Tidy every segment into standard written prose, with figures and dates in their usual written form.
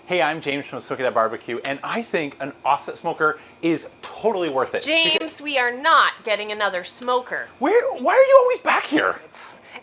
Hey, I'm James from Smoky That Barbecue, and I think an offset smoker is totally worth it. James, we are not getting another smoker. Why are you always back here?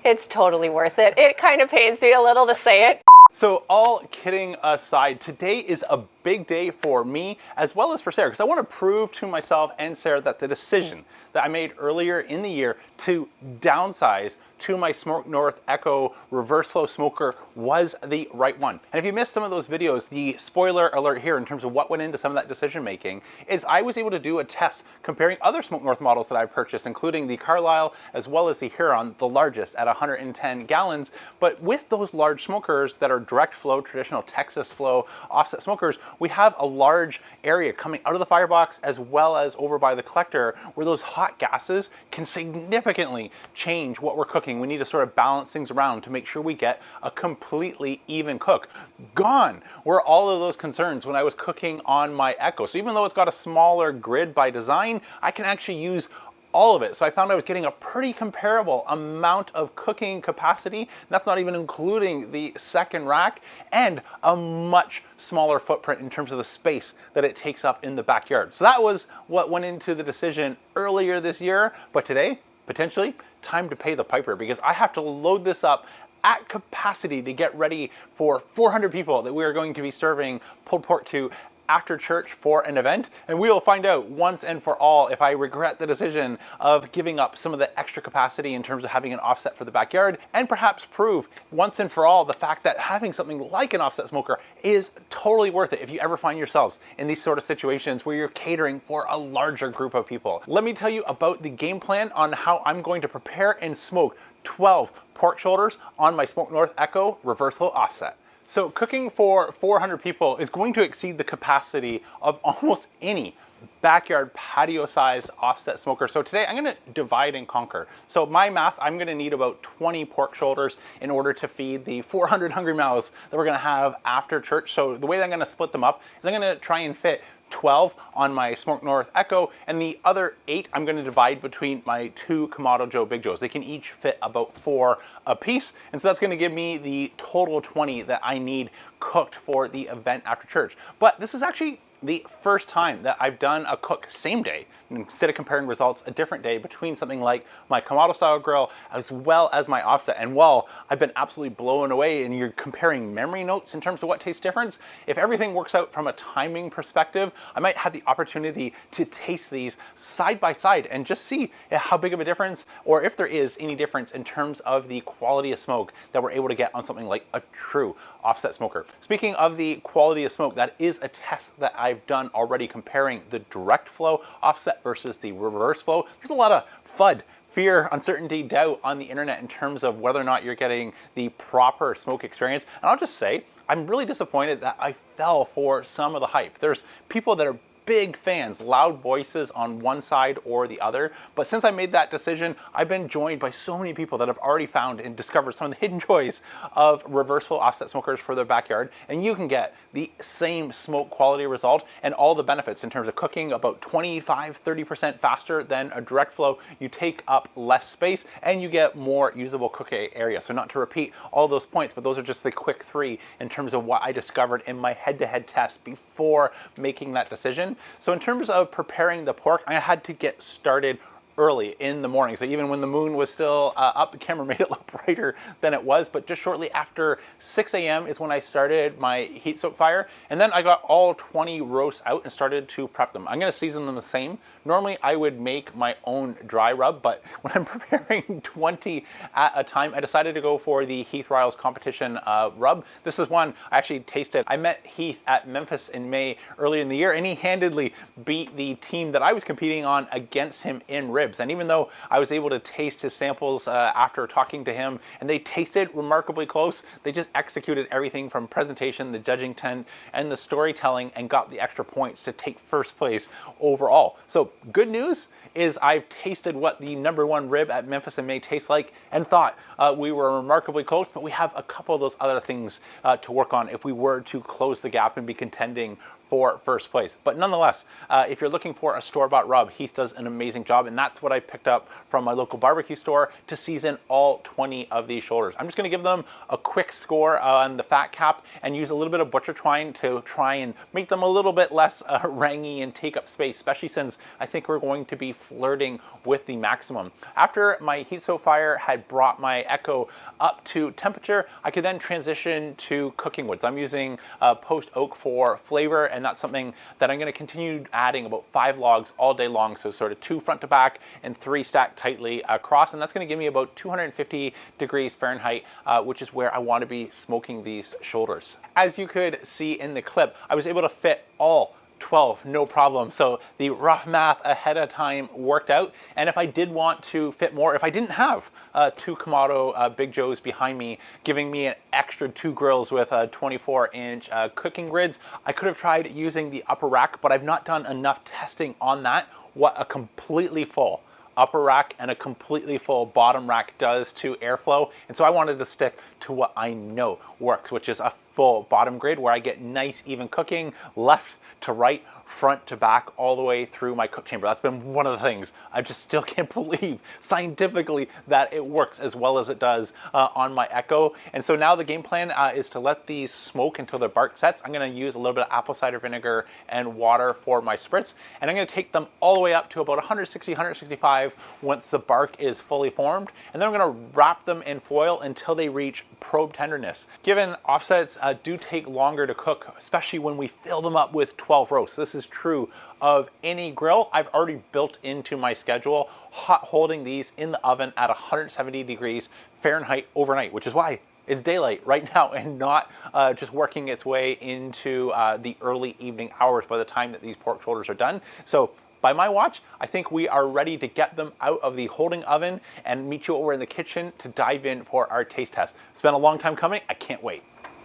It's totally worth it. It kind of pains me a little to say it. So all kidding aside, today is a big day for me as well as for Sarah, because I want to prove to myself and Sarah that the decision that I made earlier in the year to downsize to my Smoke North Echo reverse flow smoker was the right one. And if you missed some of those videos, the spoiler alert here in terms of what went into some of that decision making is I was able to do a test comparing other Smoke North models that I've purchased, including the Carlisle as well as the Huron, the largest at 110 gallons. But with those large smokers that are direct flow, traditional Texas flow offset smokers, we have a large area coming out of the firebox as well as over by the collector where those hot gases can significantly change what we're cooking. We need to sort of balance things around to make sure we get a completely even cook. Gone were all of those concerns when I was cooking on my Echo. So even though it's got a smaller grid by design, I can actually use all of it. So I found I was getting a pretty comparable amount of cooking capacity. That's not even including the second rack, and a much smaller footprint in terms of the space that it takes up in the backyard. So that was what went into the decision earlier this year. But today, potentially, time to pay the piper, because I have to load this up at capacity to get ready for 400 people that we are going to be serving pulled pork to after church for an event, and we will find out once and for all if I regret the decision of giving up some of the extra capacity in terms of having an offset for the backyard, and perhaps prove once and for all the fact that having something like an offset smoker is totally worth it if you ever find yourselves in these sort of situations where you're catering for a larger group of people. Let me tell you about the game plan on how I'm going to prepare and smoke 12 pork shoulders on my Smoke North Echo reverse flow offset. So cooking for 400 people is going to exceed the capacity of almost any backyard patio sized offset smoker. So today I'm going to divide and conquer. So my math, I'm going to need about 20 pork shoulders in order to feed the 400 hungry mouths that we're going to have after church. So the way that I'm going to split them up is I'm going to try and fit 12 on my Smoke North Echo, and the other 8 I'm going to divide between my 2 Kamado Joe Big Joes. They can each fit about 4 a piece, and so that's going to give me the total 20 that I need cooked for the event after church. But this is actually the first time that I've done a cook same day, instead of comparing results a different day between something like my Kamado style grill as well as my offset. And while I've been absolutely blown away and you're comparing memory notes in terms of what tastes different, if everything works out from a timing perspective, I might have the opportunity to taste these side by side and just see how big of a difference, or if there is any difference in terms of the quality of smoke that we're able to get on something like a true offset smoker. Speaking of the quality of smoke, that is a test that I've done already comparing the direct flow offset versus the reverse flow. There's a lot of FUD, fear, uncertainty, doubt on the internet in terms of whether or not you're getting the proper smoke experience. And I'll just say, I'm really disappointed that I fell for some of the hype. There's people that are big fans, loud voices on one side or the other. But since I made that decision, I've been joined by so many people that have already found and discovered some of the hidden joys of reverse flow offset smokers for their backyard. And you can get the same smoke quality result and all the benefits in terms of cooking about 25-30% faster than a direct flow. You take up less space and you get more usable cooking area. So not to repeat all those points, but those are just the quick 3 in terms of what I discovered in my head-to-head test before making that decision. So in terms of preparing the pork, I had to get started early in the morning. So even when the moon was still up, the camera made it look brighter than it was. But just shortly after 6 a.m. is when I started my heat soak fire. And then I got all 20 roasts out and started to prep them. I'm going to season them the same. Normally I would make my own dry rub, but when I'm preparing 20 at a time, I decided to go for the Heath Riles competition rub. This is one I actually tasted. I met Heath at Memphis in May earlier in the year, and he handedly beat the team that I was competing on against him in ribs. And even though I was able to taste his samples after talking to him, and they tasted remarkably close, they just executed everything from presentation, the judging tent, and the storytelling, and got the extra points to take first place overall. So good news is I've tasted what the #1 rib at Memphis in May tastes like, and thought we were remarkably close, but we have a couple of those other things to work on if we were to close the gap and be contending for first place. But nonetheless, if you're looking for a store-bought rub, Heath does an amazing job, and that's what I picked up from my local barbecue store to season all 20 of these shoulders. I'm just gonna give them a quick score on the fat cap and use a little bit of butcher twine to try and make them a little bit less rangy and take up space, especially since I think we're going to be flirting with the maximum. After my heat soak fire had brought my Echo up to temperature, I could then transition to cooking woods. I'm using post oak for flavor, and that's something that I'm going to continue adding about 5 logs all day long, so sort of 2 front to back and 3 stacked tightly across, and that's going to give me about 250 degrees Fahrenheit, which is where I want to be smoking these shoulders. As you could see in the clip, I was able to fit all 12, no problem. So the rough math ahead of time worked out. And if I did want to fit more, if I didn't have 2 Kamado Big Joes behind me, giving me an extra 2 grills with 24-inch cooking grids, I could have tried using the upper rack, but I've not done enough testing on that. What a completely full upper rack and a completely full bottom rack does to airflow. And so I wanted to stick to what I know works, which is a full bottom grid where I get nice even cooking left to right, front to back, all the way through my cook chamber. That's been one of the things I just still can't believe scientifically that it works as well as it does on my Echo. And so now the game plan is to let these smoke until the bark sets. I'm gonna use a little bit of apple cider vinegar and water for my spritz, and I'm gonna take them all the way up to about 160, 165 once the bark is fully formed. And then I'm gonna wrap them in foil until they reach probe tenderness. Given offsets do take longer to cook, especially when we fill them up with 12 roasts. This is true of any grill. I've already built into my schedule hot holding these in the oven at 170 degrees Fahrenheit overnight, which is why it's daylight right now and not just working its way into the early evening hours by the time that these pork shoulders are done. So by my watch, I think we are ready to get them out of the holding oven and meet you over in the kitchen to dive in for our taste test. It's been a long time coming. I can't wait.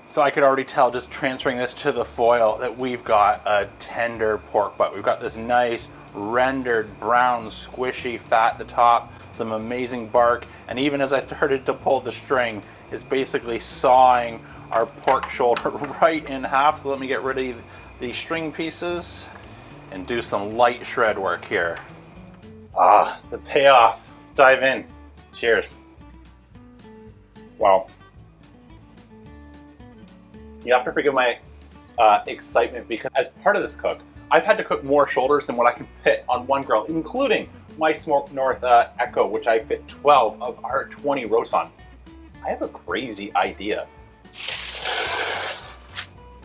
So I could already tell just transferring this to the foil that we've got a tender pork butt. We've got this nice rendered brown squishy fat at the top, some amazing bark, and even as I started to pull the string, it's basically sawing our pork shoulder right in half. So let me get rid of the string pieces and do some light shred work here. Ah, the payoff. Let's dive in. Cheers. Wow. You have to forgive my excitement because as part of this cook, I've had to cook more shoulders than what I can fit on one grill, including my Smoke North Echo, which I fit 12 of our 20 roasts on. I have a crazy idea.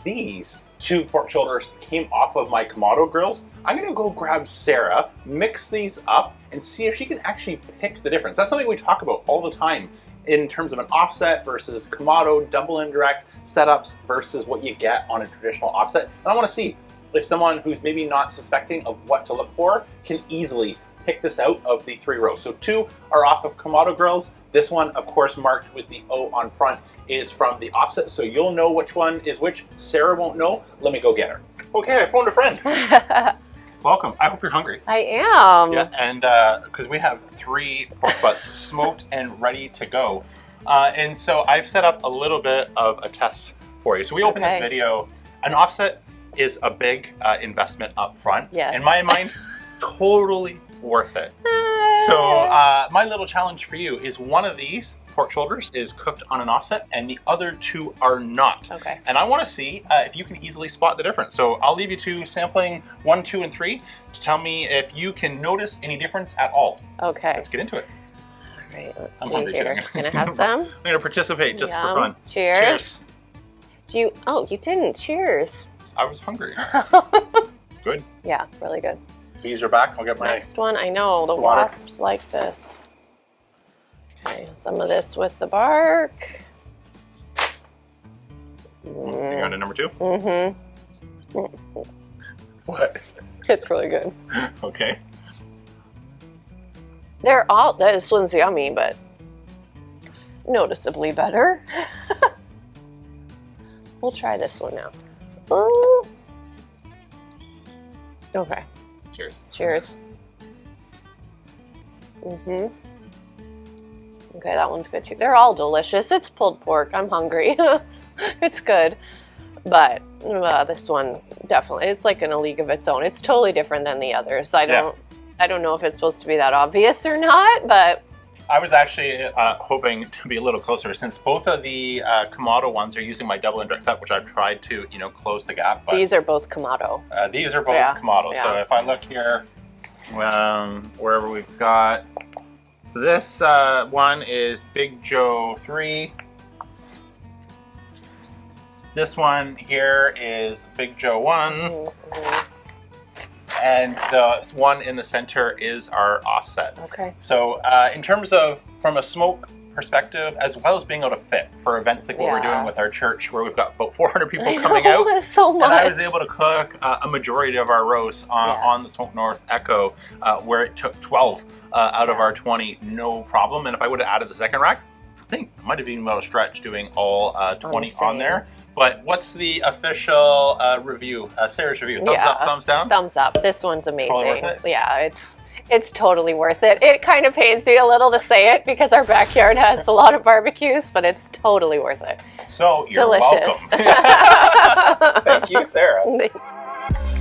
These 2 pork shoulders came off of my Kamado grills. I'm gonna go grab Sarah, mix these up, and see if she can actually pick the difference. That's something we talk about all the time in terms of an offset versus Kamado double indirect setups versus what you get on a traditional offset. And I wanna see if someone who's maybe not suspecting of what to look for can easily pick this out of the 3 rows. So 2 are off of Kamado grills. This one, of course, marked with the O on front, is from the offset, so you'll know which one is which. Sarah won't know. Let me go get her. Okay, I phoned a friend. Welcome. I hope you're hungry. I am. Yeah, and because we have 3 pork butts smoked and ready to go. And so I've set up a little bit of a test for you. So we opened this video. An offset is a big investment up front. Yes. In my mind, totally worth it. So my little challenge for you is one of these pork shoulders is cooked on an offset and the other 2 are not. Okay. And I want to see if you can easily spot the difference. So I'll leave you to sampling 1, 2, and 3 to tell me if you can notice any difference at all. Okay. Let's get into it. All right, let's I'm see hungry here. too. Gonna have some? I'm gonna participate just for fun. Cheers. Cheers. Do you, oh, you didn't. Cheers. I was hungry. Good. Yeah, really good. Bees are back. I'll get my Next one, I know, the swatter. wasps like this. Okay, some of this with the bark. You go to number 2? Mm-hmm. What? It's really good. Okay. They're all, this one's yummy, but noticeably better. We'll try this one now. Ooh. Okay. Cheers. Cheers. Mm-hmm. Okay, that one's good too. They're all delicious. It's pulled pork. I'm hungry. It's good. But This one definitely, it's like in a league of its own. It's totally different than the others. I don't know if it's supposed to be that obvious or not, but I was actually hoping to be a little closer, since both of the Kamado ones are using my double indirect set, which I've tried to, close the gap. But these are both Kamado. These are both Kamado. Yeah. So if I look here, wherever we've got, so this one is Big Joe 3. This one here is Big Joe 1. Mm-hmm. And the one in the center is our offset. Okay. So in terms of, from a smoke perspective, as well as being able to fit for events like what we're doing with our church, where we've got about 400 people coming out. That's so much. And I was able to cook a majority of our roasts on the Smoke North Echo, where it took 12 out of our 20, no problem. And if I would have added the second rack, I think I might have been able to stretch doing all 20 on there. But what's the official review, Sarah's review? Thumbs up, thumbs down? Thumbs up. This one's amazing. Totally worth it? Yeah, it's totally worth it. It kind of pains me a little to say it because our backyard has a lot of barbecues, but it's totally worth it. So you're delicious. welcome. Thank you, Sarah. Thanks.